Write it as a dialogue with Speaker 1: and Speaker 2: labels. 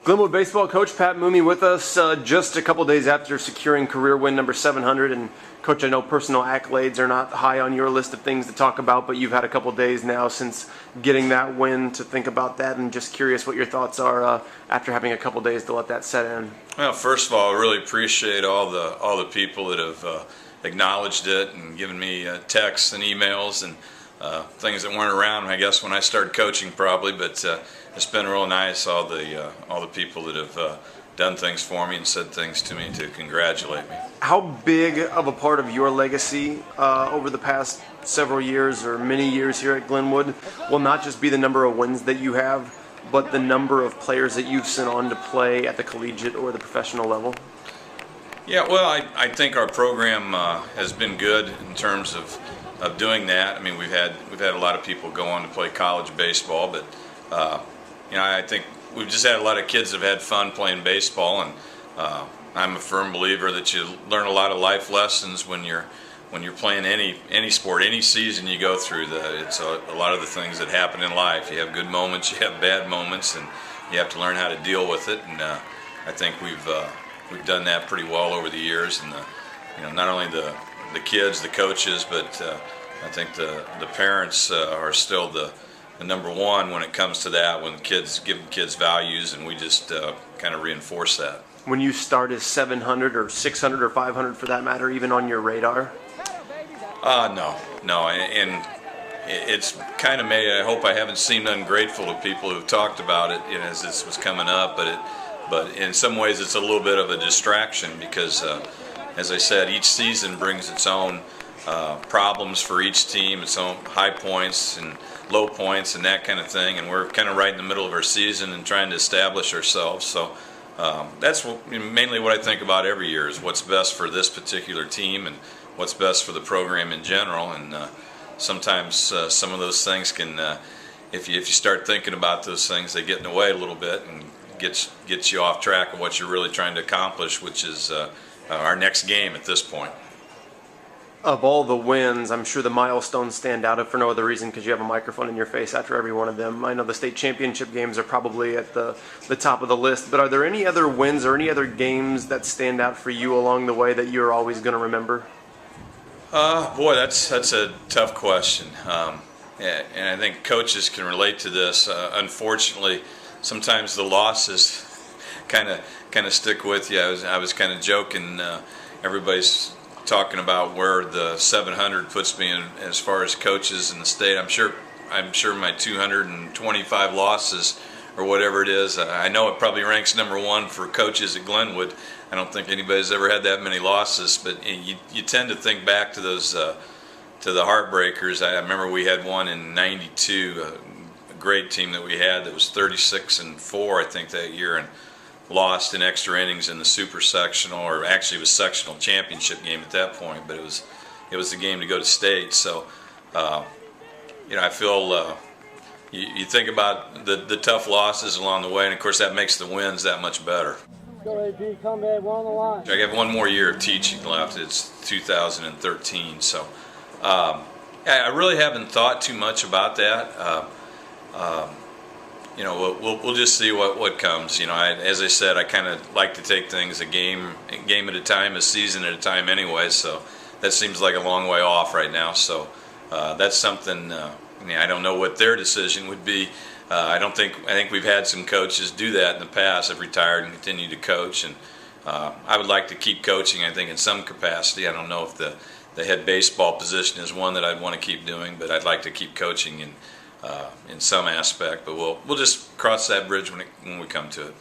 Speaker 1: Glenwood baseball coach Pat Moomey with us just a couple days after securing career win number 700. And Coach, I know personal accolades are not high on your list of things to talk about, but you've had a couple days now since getting that win to think about that, and just curious what your thoughts are after having a couple days to let that set in.
Speaker 2: Well, first of all, I really appreciate all the people that have acknowledged it and given me texts and emails and things that weren't around, I guess, when I started coaching probably, but it's been real nice, all the people that have done things for me and said things to me to congratulate me.
Speaker 1: How big of a part of your legacy over the past several years or many years here at Glenwood will not just be the number of wins that you have, but the number of players that you've sent on to play at the collegiate or the professional level?
Speaker 2: Yeah, well, I think our program has been good in terms of doing that. I mean, we've had a lot of people go on to play college baseball, but I think we've just had a lot of kids that have had fun playing baseball, and I'm a firm believer that you learn a lot of life lessons when you're playing any sport, any season you go through. It's a lot of the things that happen in life. You have good moments, you have bad moments, and you have to learn how to deal with it. And I think we've done that pretty well over the years. And not only the kids, the coaches, but I think the parents are still the number one when it comes to that, when kids give kids values, and we just kind of reinforce that.
Speaker 1: When you start, is 700 or 600 or 500 for that matter even on your radar? No, and it's kind of made. I hope I haven't seemed ungrateful to people who've talked about it, as this was coming up, but in some ways it's a little bit of a distraction because, as I said, each season brings its own problems for each team, its own high points and low points and that kind of thing, and we're kind of right in the middle of our season and trying to establish ourselves. So that's mainly what I think about every year, is what's best for this particular team and what's best for the program in general. And sometimes some of those things can, if you start thinking about those things, they get in the way a little bit and gets you off track of what you're really trying to accomplish, which is our next game at this point. Of all the wins, I'm sure the milestones stand out, if for no other reason because you have a microphone in your face after every one of them. I know the state championship games are probably at the top of the list, but are there any other wins or any other games that stand out for you along the way that you're always going to remember?
Speaker 2: Boy, that's a tough question. Yeah, and I think coaches can relate to this. Unfortunately, sometimes the losses kind of stick with you. I was kind of joking. Everybody's talking about where the 700 puts me in as far as coaches in the state. I'm sure my 225 losses or whatever it is, I know it probably ranks number one for coaches at Glenwood. I don't think anybody's ever had that many losses, but you tend to think back to those to the heartbreakers. I remember we had one in '92, a great team that we had that was 36-4 I think that year, and lost in extra innings in the super sectional, or actually it was sectional championship game at that point, but it was the game to go to state. So I feel you think about the tough losses along the way, and of course that makes the wins that much better. I have one more year of teaching left. It's 2013, so I really haven't thought too much about that. We'll just see what comes. As I said, I kind of like to take things a game at a time, a season at a time anyway, so that seems like a long way off right now. So that's something, I don't know what their decision would be. I think we've had some coaches do that in the past, have retired and continue to coach, and I would like to keep coaching, I think, in some capacity. I don't know if the head baseball position is one that I'd want to keep doing, but I'd like to keep coaching in some aspect, but we'll just cross that bridge when we come to it.